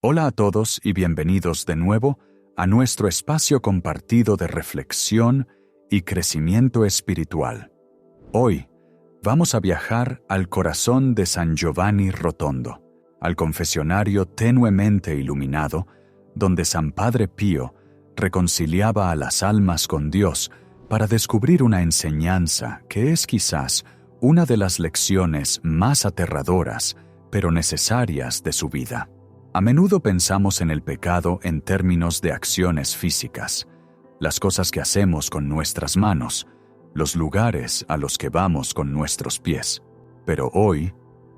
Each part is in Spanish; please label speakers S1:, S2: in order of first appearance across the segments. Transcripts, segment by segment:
S1: Hola a todos y bienvenidos de nuevo a nuestro espacio compartido de reflexión y crecimiento espiritual. Hoy vamos a viajar al corazón de San Giovanni Rotondo, al confesionario tenuemente iluminado, donde San Padre Pío reconciliaba a las almas con Dios para descubrir una enseñanza que es quizás una de las lecciones más aterradoras, pero necesarias de su vida. A menudo pensamos en el pecado en términos de acciones físicas, las cosas que hacemos con nuestras manos, los lugares a los que vamos con nuestros pies. Pero hoy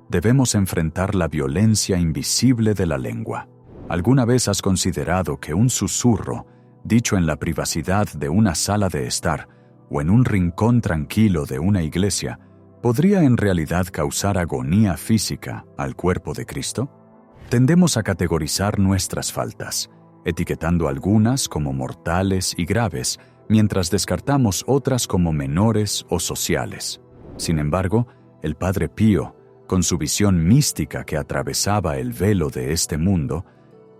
S1: debemos enfrentar la violencia invisible de la lengua. ¿Alguna vez has considerado que un susurro, dicho en la privacidad de una sala de estar o en un rincón tranquilo de una iglesia, podría en realidad causar agonía física al cuerpo de Cristo? Tendemos a categorizar nuestras faltas, etiquetando algunas como mortales y graves, mientras descartamos otras como menores o sociales. Sin embargo, el Padre Pío, con su visión mística que atravesaba el velo de este mundo,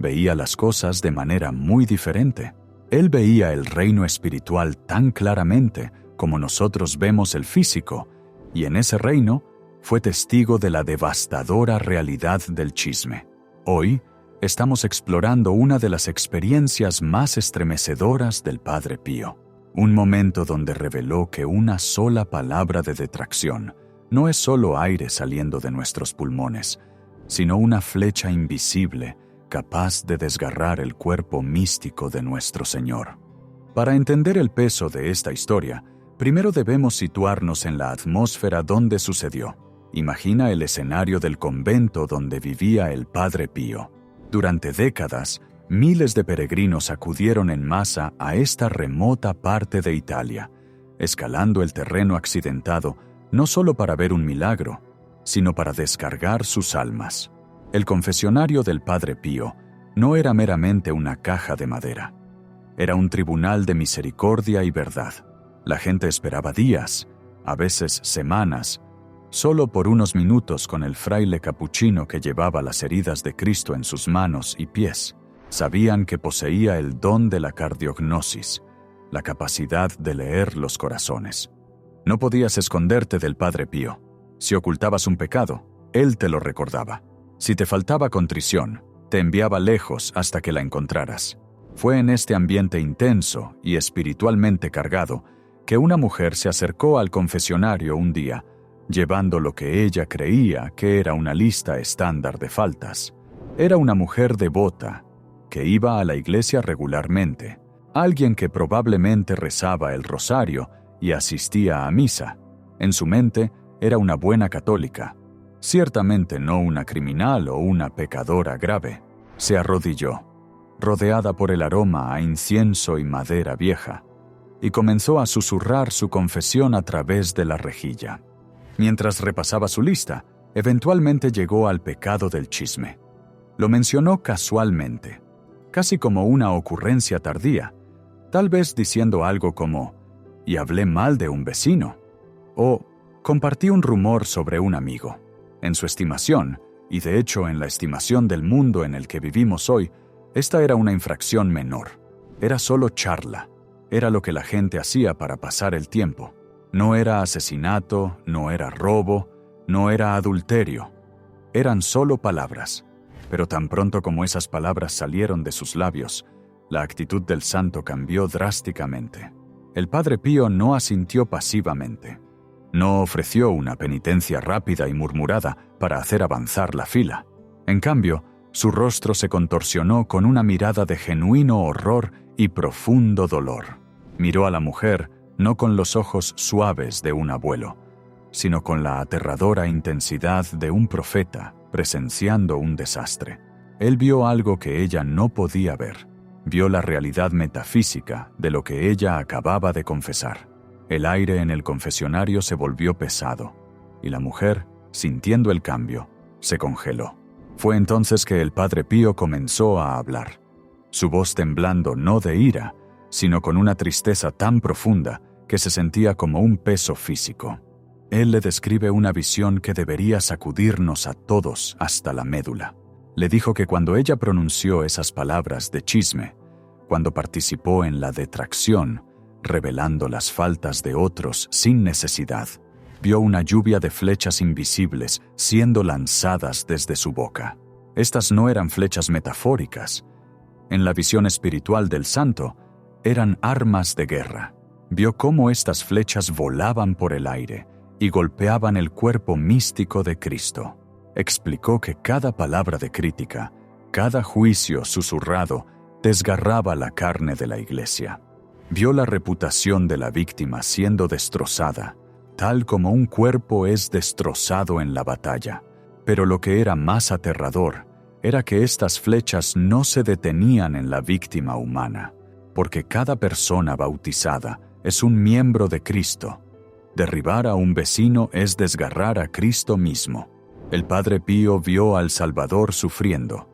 S1: veía las cosas de manera muy diferente. Él veía el reino espiritual tan claramente como nosotros vemos el físico, y en ese reino fue testigo de la devastadora realidad del chisme. Hoy estamos explorando una de las experiencias más estremecedoras del Padre Pío, un momento donde reveló que una sola palabra de detracción no es solo aire saliendo de nuestros pulmones, sino una flecha invisible capaz de desgarrar el cuerpo místico de nuestro Señor. Para entender el peso de esta historia, primero debemos situarnos en la atmósfera donde sucedió. Imagina el escenario del convento donde vivía el Padre Pío. Durante décadas, miles de peregrinos acudieron en masa a esta remota parte de Italia, escalando el terreno accidentado no solo para ver un milagro, sino para descargar sus almas. El confesionario del Padre Pío no era meramente una caja de madera. Era un tribunal de misericordia y verdad. La gente esperaba días, a veces semanas, solo por unos minutos con el fraile capuchino que llevaba las heridas de Cristo en sus manos y pies. Sabían que poseía el don de la cardiognosis, la capacidad de leer los corazones. No podías esconderte del Padre Pío. Si ocultabas un pecado, él te lo recordaba. Si te faltaba contrición, te enviaba lejos hasta que la encontraras. Fue en este ambiente intenso y espiritualmente cargado que una mujer se acercó al confesionario un día, llevando lo que ella creía que era una lista estándar de faltas. Era una mujer devota, que iba a la iglesia regularmente, alguien que probablemente rezaba el rosario y asistía a misa. En su mente, era una buena católica, ciertamente no una criminal o una pecadora grave. Se arrodilló, rodeada por el aroma a incienso y madera vieja, y comenzó a susurrar su confesión a través de la rejilla. Mientras repasaba su lista, eventualmente llegó al pecado del chisme. Lo mencionó casualmente, casi como una ocurrencia tardía, tal vez diciendo algo como «y hablé mal de un vecino» o «compartí un rumor sobre un amigo». En su estimación, y de hecho en la estimación del mundo en el que vivimos hoy, esta era una infracción menor. Era solo charla. Era lo que la gente hacía para pasar el tiempo. No era asesinato, no era robo, no era adulterio. Eran solo palabras. Pero tan pronto como esas palabras salieron de sus labios, la actitud del santo cambió drásticamente. El Padre Pío no asintió pasivamente. No ofreció una penitencia rápida y murmurada para hacer avanzar la fila. En cambio, su rostro se contorsionó con una mirada de genuino horror y profundo dolor. Miró a la mujer no con los ojos suaves de un abuelo, sino con la aterradora intensidad de un profeta presenciando un desastre. Él vio algo que ella no podía ver. Vio la realidad metafísica de lo que ella acababa de confesar. El aire en el confesionario se volvió pesado, y la mujer, sintiendo el cambio, se congeló. Fue entonces que el Padre Pío comenzó a hablar, su voz temblando no de ira, sino con una tristeza tan profunda que se sentía como un peso físico. Él le describe una visión que debería sacudirnos a todos hasta la médula. Le dijo que cuando ella pronunció esas palabras de chisme, cuando participó en la detracción, revelando las faltas de otros sin necesidad, vio una lluvia de flechas invisibles siendo lanzadas desde su boca. Estas no eran flechas metafóricas. En la visión espiritual del santo, eran armas de guerra. Vio cómo estas flechas volaban por el aire y golpeaban el cuerpo místico de Cristo. Explicó que cada palabra de crítica, cada juicio susurrado, desgarraba la carne de la iglesia. Vio la reputación de la víctima siendo destrozada, tal como un cuerpo es destrozado en la batalla. Pero lo que era más aterrador era que estas flechas no se detenían en la víctima humana, porque cada persona bautizada es un miembro de Cristo. Derribar a un vecino es desgarrar a Cristo mismo. El Padre Pío vio al Salvador sufriendo,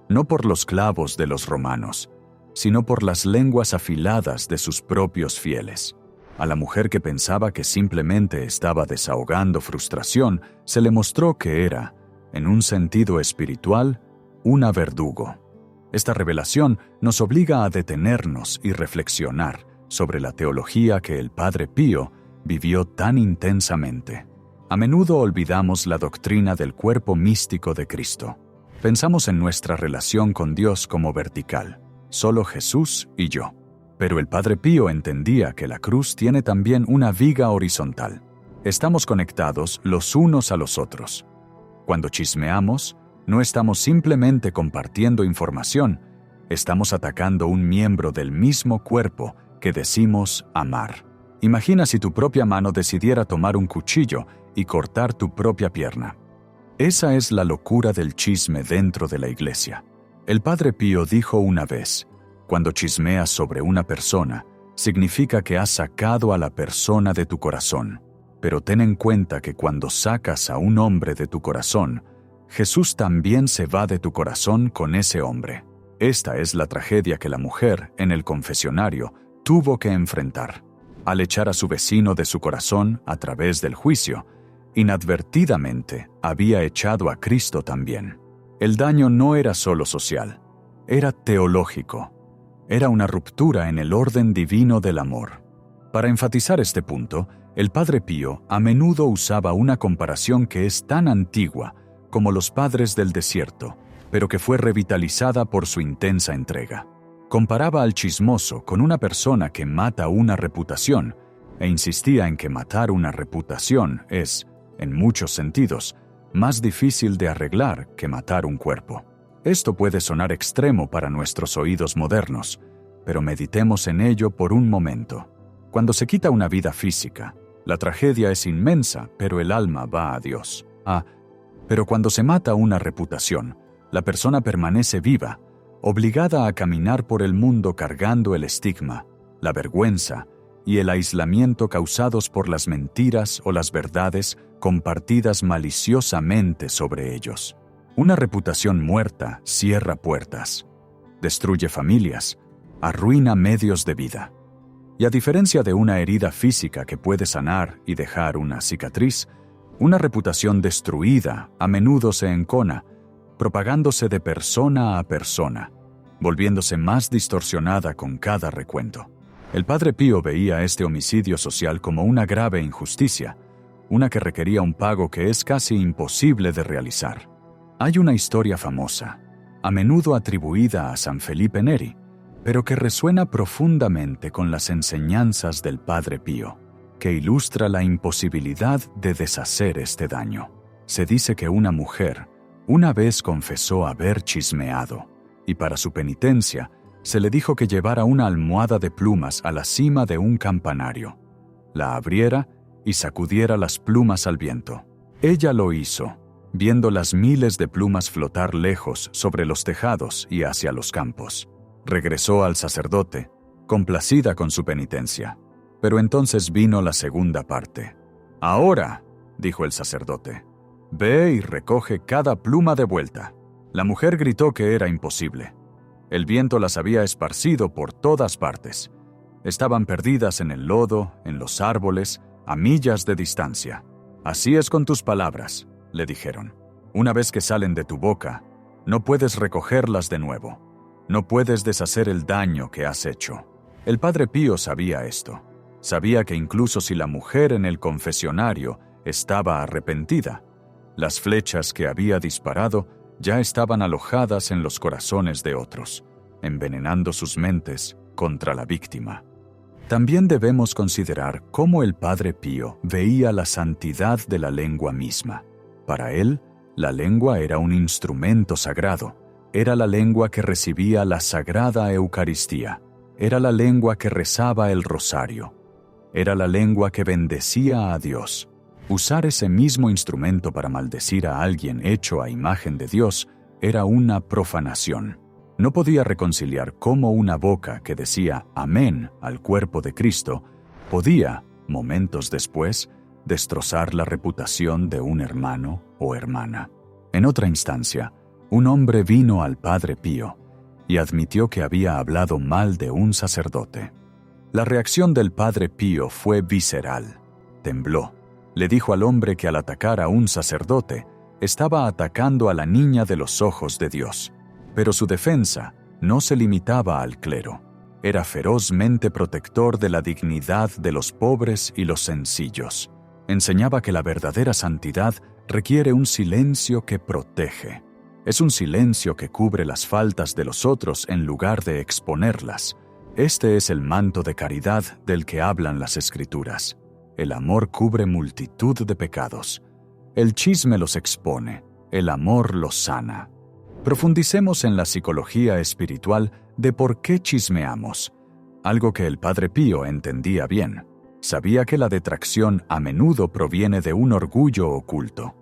S1: no por los clavos de los romanos, sino por las lenguas afiladas de sus propios fieles. A la mujer que pensaba que simplemente estaba desahogando frustración, se le mostró que era, en un sentido espiritual, una verdugo. Esta revelación nos obliga a detenernos y reflexionar sobre la teología que el Padre Pío vivió tan intensamente. A menudo olvidamos la doctrina del cuerpo místico de Cristo. Pensamos en nuestra relación con Dios como vertical, solo Jesús y yo. Pero el Padre Pío entendía que la cruz tiene también una viga horizontal. Estamos conectados los unos a los otros. Cuando chismeamos, no estamos simplemente compartiendo información, estamos atacando un miembro del mismo cuerpo que decimos amar. Imagina si tu propia mano decidiera tomar un cuchillo y cortar tu propia pierna. Esa es la locura del chisme dentro de la iglesia. El Padre Pío dijo una vez: cuando chismeas sobre una persona, significa que has sacado a la persona de tu corazón. Pero ten en cuenta que cuando sacas a un hombre de tu corazón, Jesús también se va de tu corazón con ese hombre. Esta es la tragedia que la mujer, en el confesionario, tuvo que enfrentar. Al echar a su vecino de su corazón a través del juicio, inadvertidamente había echado a Cristo también. El daño no era solo social, era teológico. Era una ruptura en el orden divino del amor. Para enfatizar este punto, el Padre Pío a menudo usaba una comparación que es tan antigua como los padres del desierto, pero que fue revitalizada por su intensa entrega. Comparaba al chismoso con una persona que mata una reputación e insistía en que matar una reputación es, en muchos sentidos, más difícil de arreglar que matar un cuerpo. Esto puede sonar extremo para nuestros oídos modernos, pero meditemos en ello por un momento. Cuando se quita una vida física, la tragedia es inmensa, pero el alma va a Dios. Pero cuando se mata una reputación, la persona permanece viva, obligada a caminar por el mundo cargando el estigma, la vergüenza y el aislamiento causados por las mentiras o las verdades compartidas maliciosamente sobre ellos. Una reputación muerta cierra puertas, destruye familias, arruina medios de vida. Y a diferencia de una herida física que puede sanar y dejar una cicatriz, una reputación destruida a menudo se encona, propagándose de persona a persona, volviéndose más distorsionada con cada recuento. El Padre Pío veía este homicidio social como una grave injusticia, una que requería un pago que es casi imposible de realizar. Hay una historia famosa, a menudo atribuida a San Felipe Neri, pero que resuena profundamente con las enseñanzas del Padre Pío, que ilustra la imposibilidad de deshacer este daño. Se dice que una mujer una vez confesó haber chismeado, y para su penitencia se le dijo que llevara una almohada de plumas a la cima de un campanario, la abriera y sacudiera las plumas al viento. Ella lo hizo, viendo las miles de plumas flotar lejos sobre los tejados y hacia los campos. Regresó al sacerdote, complacida con su penitencia. Pero entonces vino la segunda parte. «Ahora», dijo el sacerdote, «ve y recoge cada pluma de vuelta». La mujer gritó que era imposible. El viento las había esparcido por todas partes. Estaban perdidas en el lodo, en los árboles, a millas de distancia. «Así es con tus palabras», le dijeron. «Una vez que salen de tu boca, No puedes recogerlas de nuevo. No puedes deshacer el daño que has hecho. El Padre Pío sabía esto. Sabía que incluso si la mujer en el confesionario estaba arrepentida, las flechas que había disparado ya estaban alojadas en los corazones de otros, envenenando sus mentes contra la víctima. También debemos considerar cómo el Padre Pío veía la santidad de la lengua misma. Para él, la lengua era un instrumento sagrado. Era la lengua que recibía la Sagrada Eucaristía. Era la lengua que rezaba el rosario. Era la lengua que bendecía a Dios. Usar ese mismo instrumento para maldecir a alguien hecho a imagen de Dios era una profanación. No podía reconciliar cómo una boca que decía amén al cuerpo de Cristo podía, momentos después, destrozar la reputación de un hermano o hermana. En otra instancia, un hombre vino al Padre Pío y admitió que había hablado mal de un sacerdote. La reacción del Padre Pío fue visceral. Tembló. Le dijo al hombre que al atacar a un sacerdote, estaba atacando a la niña de los ojos de Dios. Pero su defensa no se limitaba al clero. Era ferozmente protector de la dignidad de los pobres y los sencillos. Enseñaba que la verdadera santidad requiere un silencio que protege. Es un silencio que cubre las faltas de los otros en lugar de exponerlas. Este es el manto de caridad del que hablan las Escrituras. El amor cubre multitud de pecados. El chisme los expone, el amor los sana. Profundicemos en la psicología espiritual de por qué chismeamos, algo que el Padre Pío entendía bien. Sabía que la detracción a menudo proviene de un orgullo oculto.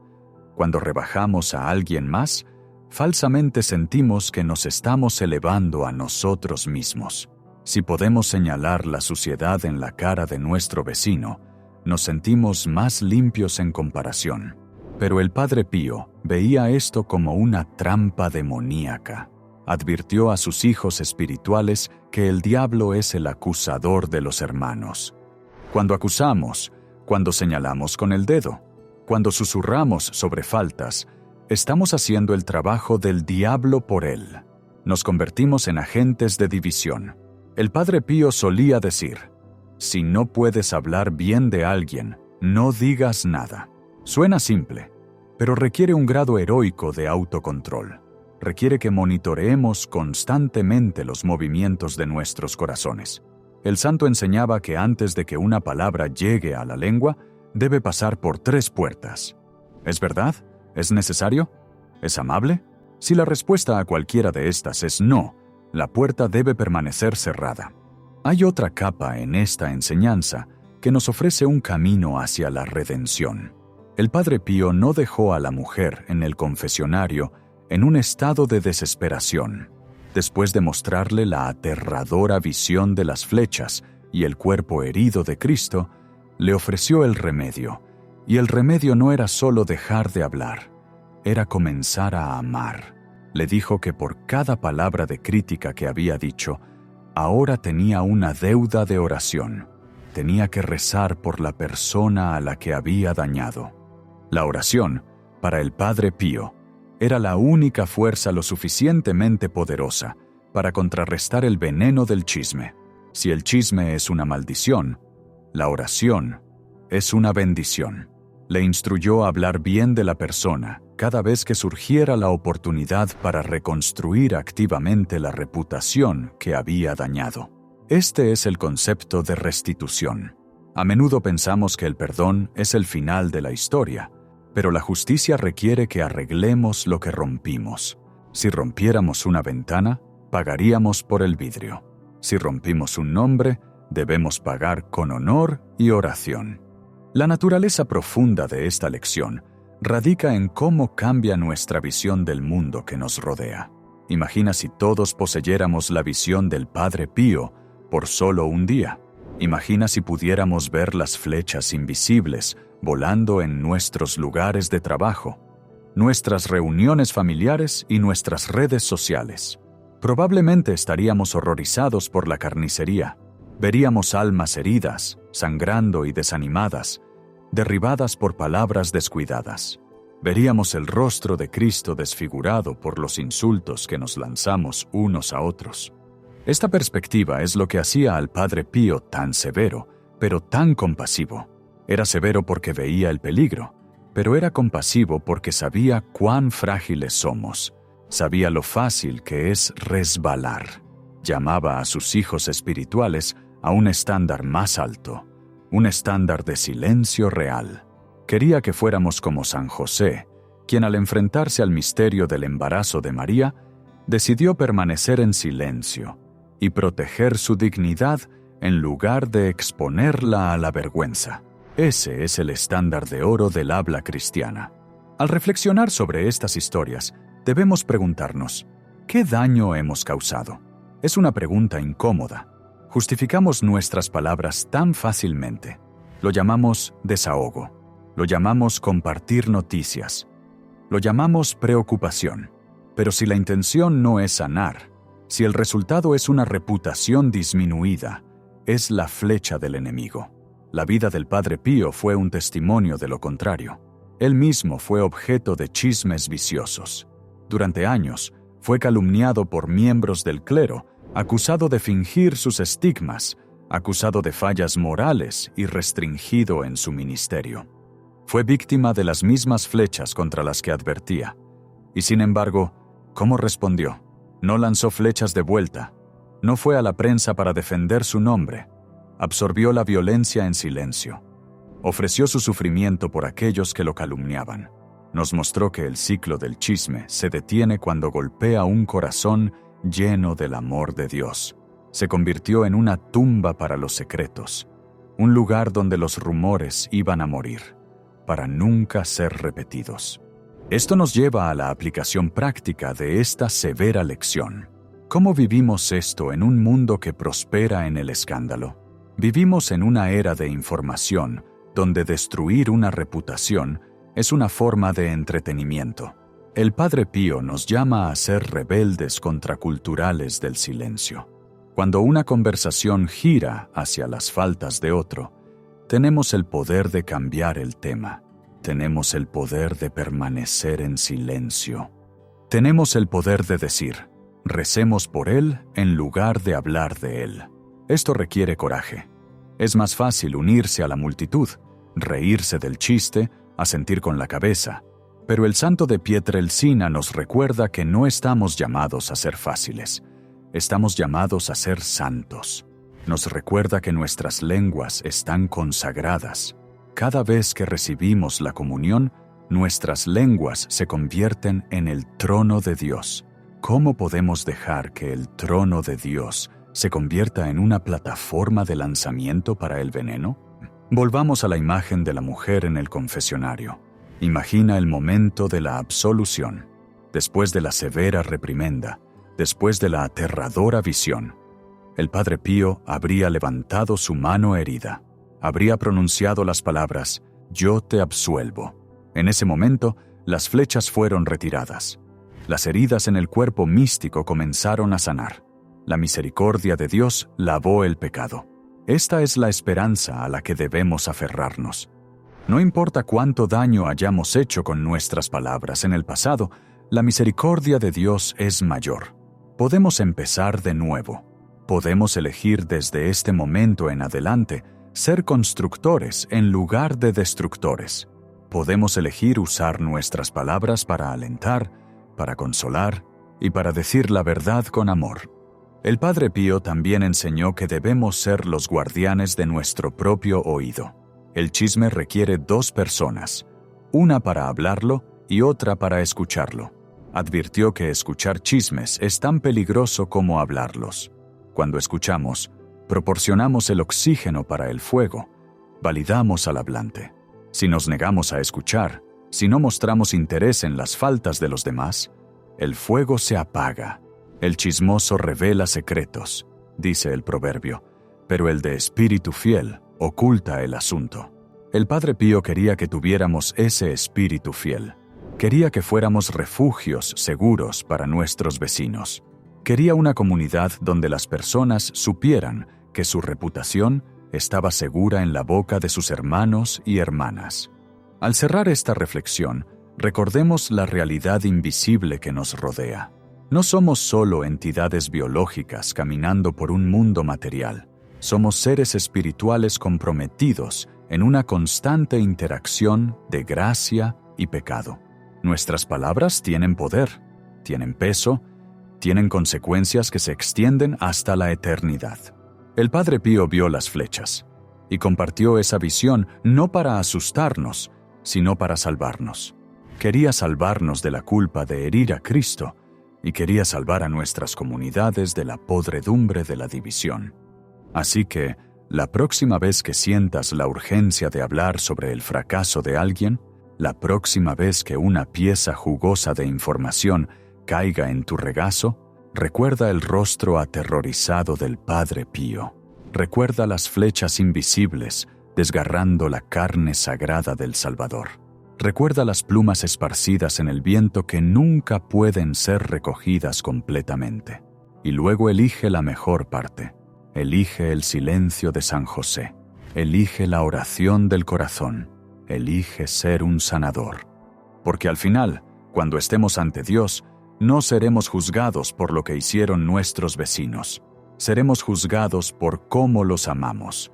S1: Cuando rebajamos a alguien más, falsamente sentimos que nos estamos elevando a nosotros mismos. Si podemos señalar la suciedad en la cara de nuestro vecino, nos sentimos más limpios en comparación. Pero el Padre Pío veía esto como una trampa demoníaca. Advirtió a sus hijos espirituales que el diablo es el acusador de los hermanos. Cuando acusamos, cuando señalamos con el dedo, cuando susurramos sobre faltas, estamos haciendo el trabajo del diablo por él. Nos convertimos en agentes de división. El Padre Pío solía decir: si no puedes hablar bien de alguien, no digas nada. Suena simple, pero requiere un grado heroico de autocontrol. Requiere que monitoreemos constantemente los movimientos de nuestros corazones. El santo enseñaba que antes de que una palabra llegue a la lengua, debe pasar por 3 puertas. ¿Es verdad? ¿Es necesario? ¿Es amable? Si la respuesta a cualquiera de estas es no, la puerta debe permanecer cerrada. Hay otra capa en esta enseñanza que nos ofrece un camino hacia la redención. El Padre Pío no dejó a la mujer en el confesionario en un estado de desesperación. Después de mostrarle la aterradora visión de las flechas y el cuerpo herido de Cristo, le ofreció el remedio. Y el remedio no era solo dejar de hablar, era comenzar a amar. Le dijo que por cada palabra de crítica que había dicho, ahora tenía una deuda de oración. Tenía que rezar por la persona a la que había dañado. La oración, para el Padre Pío, era la única fuerza lo suficientemente poderosa para contrarrestar el veneno del chisme. Si el chisme es una maldición, la oración es una bendición. Le instruyó a hablar bien de la persona cada vez que surgiera la oportunidad para reconstruir activamente la reputación que había dañado. Este es el concepto de restitución. A menudo pensamos que el perdón es el final de la historia, pero la justicia requiere que arreglemos lo que rompimos. Si rompiéramos una ventana, pagaríamos por el vidrio. Si rompimos un nombre, debemos pagar con honor y oración. La naturaleza profunda de esta lección radica en cómo cambia nuestra visión del mundo que nos rodea. Imagina si todos poseyéramos la visión del Padre Pío por solo un día. Imagina si pudiéramos ver las flechas invisibles volando en nuestros lugares de trabajo, nuestras reuniones familiares y nuestras redes sociales. Probablemente estaríamos horrorizados por la carnicería. Veríamos almas heridas, sangrando y desanimadas, derribadas por palabras descuidadas. Veríamos el rostro de Cristo desfigurado por los insultos que nos lanzamos unos a otros. Esta perspectiva es lo que hacía al Padre Pío tan severo, pero tan compasivo. Era severo porque veía el peligro, pero era compasivo porque sabía cuán frágiles somos. Sabía lo fácil que es resbalar. Llamaba a sus hijos espirituales a un estándar más alto, un estándar de silencio real. Quería que fuéramos como San José, quien al enfrentarse al misterio del embarazo de María, decidió permanecer en silencio y proteger su dignidad en lugar de exponerla a la vergüenza. Ese es el estándar de oro del habla cristiana. Al reflexionar sobre estas historias, debemos preguntarnos, ¿qué daño hemos causado? Es una pregunta incómoda. Justificamos nuestras palabras tan fácilmente. Lo llamamos desahogo. Lo llamamos compartir noticias. Lo llamamos preocupación. Pero si la intención no es sanar, si el resultado es una reputación disminuida, es la flecha del enemigo. La vida del Padre Pío fue un testimonio de lo contrario. Él mismo fue objeto de chismes viciosos. Durante años, fue calumniado por miembros del clero, acusado de fingir sus estigmas, acusado de fallas morales y restringido en su ministerio. Fue víctima de las mismas flechas contra las que advertía. Y sin embargo, ¿cómo respondió? No lanzó flechas de vuelta. No fue a la prensa para defender su nombre. Absorbió la violencia en silencio. Ofreció su sufrimiento por aquellos que lo calumniaban. Nos mostró que el ciclo del chisme se detiene cuando golpea un corazón lleno del amor de Dios. Se convirtió en una tumba para los secretos, un lugar donde los rumores iban a morir, para nunca ser repetidos. Esto nos lleva a la aplicación práctica de esta severa lección. ¿Cómo vivimos esto en un mundo que prospera en el escándalo? Vivimos en una era de información donde destruir una reputación es una forma de entretenimiento. El Padre Pío nos llama a ser rebeldes contraculturales del silencio. Cuando una conversación gira hacia las faltas de otro, tenemos el poder de cambiar el tema. Tenemos el poder de permanecer en silencio. Tenemos el poder de decir, recemos por él en lugar de hablar de él. Esto requiere coraje. Es más fácil unirse a la multitud, reírse del chiste, asentir con la cabeza. Pero el santo de Pietrelcina nos recuerda que no estamos llamados a ser fáciles. Estamos llamados a ser santos. Nos recuerda que nuestras lenguas están consagradas. Cada vez que recibimos la comunión, nuestras lenguas se convierten en el trono de Dios. ¿Cómo podemos dejar que el trono de Dios se convierta en una plataforma de lanzamiento para el veneno? Volvamos a la imagen de la mujer en el confesionario. Imagina el momento de la absolución. Después de la severa reprimenda, después de la aterradora visión, el Padre Pío habría levantado su mano herida. Habría pronunciado las palabras, «Yo te absuelvo». En ese momento, las flechas fueron retiradas. Las heridas en el cuerpo místico comenzaron a sanar. La misericordia de Dios lavó el pecado. Esta es la esperanza a la que debemos aferrarnos. No importa cuánto daño hayamos hecho con nuestras palabras en el pasado, la misericordia de Dios es mayor. Podemos empezar de nuevo. Podemos elegir desde este momento en adelante ser constructores en lugar de destructores. Podemos elegir usar nuestras palabras para alentar, para consolar y para decir la verdad con amor. El Padre Pío también enseñó que debemos ser los guardianes de nuestro propio oído. El chisme requiere dos personas, una para hablarlo y otra para escucharlo. Advirtió que escuchar chismes es tan peligroso como hablarlos. Cuando escuchamos, proporcionamos el oxígeno para el fuego, validamos al hablante. Si nos negamos a escuchar, si no mostramos interés en las faltas de los demás, el fuego se apaga. El chismoso revela secretos, dice el proverbio, pero el de espíritu fiel oculta el asunto. El Padre Pío quería que tuviéramos ese espíritu fiel. Quería que fuéramos refugios seguros para nuestros vecinos. Quería una comunidad donde las personas supieran que su reputación estaba segura en la boca de sus hermanos y hermanas. Al cerrar esta reflexión, Recordemos la realidad invisible que nos rodea. No somos solo entidades biológicas caminando por un mundo material. Somos seres espirituales comprometidos en una constante interacción de gracia y pecado. Nuestras palabras tienen poder, tienen peso, tienen consecuencias que se extienden hasta la eternidad. El Padre Pío vio las flechas y compartió esa visión no para asustarnos, sino para salvarnos. Quería salvarnos de la culpa de herir a Cristo y quería salvar a nuestras comunidades de la podredumbre de la división. Así que, la próxima vez que sientas la urgencia de hablar sobre el fracaso de alguien, la próxima vez que una pieza jugosa de información caiga en tu regazo, recuerda el rostro aterrorizado del Padre Pío. Recuerda las flechas invisibles desgarrando la carne sagrada del Salvador. Recuerda las plumas esparcidas en el viento que nunca pueden ser recogidas completamente. Y luego elige la mejor parte. Elige el silencio de San José. Elige la oración del corazón. Elige ser un sanador. Porque al final, cuando estemos ante Dios, no seremos juzgados por lo que hicieron nuestros vecinos. Seremos juzgados por cómo los amamos.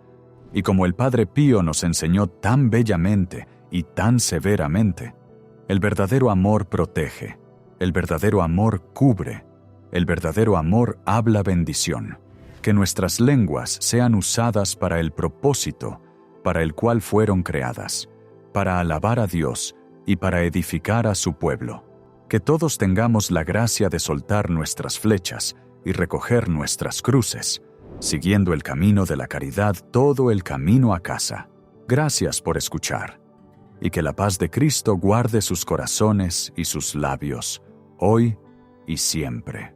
S1: Y como el Padre Pío nos enseñó tan bellamente y tan severamente, el verdadero amor protege, el verdadero amor cubre, el verdadero amor habla bendición. Que nuestras lenguas sean usadas para el propósito para el cual fueron creadas, para alabar a Dios y para edificar a su pueblo. Que todos tengamos la gracia de soltar nuestras flechas y recoger nuestras cruces, siguiendo el camino de la caridad todo el camino a casa. Gracias por escuchar. Y que la paz de Cristo guarde sus corazones y sus labios, hoy y siempre.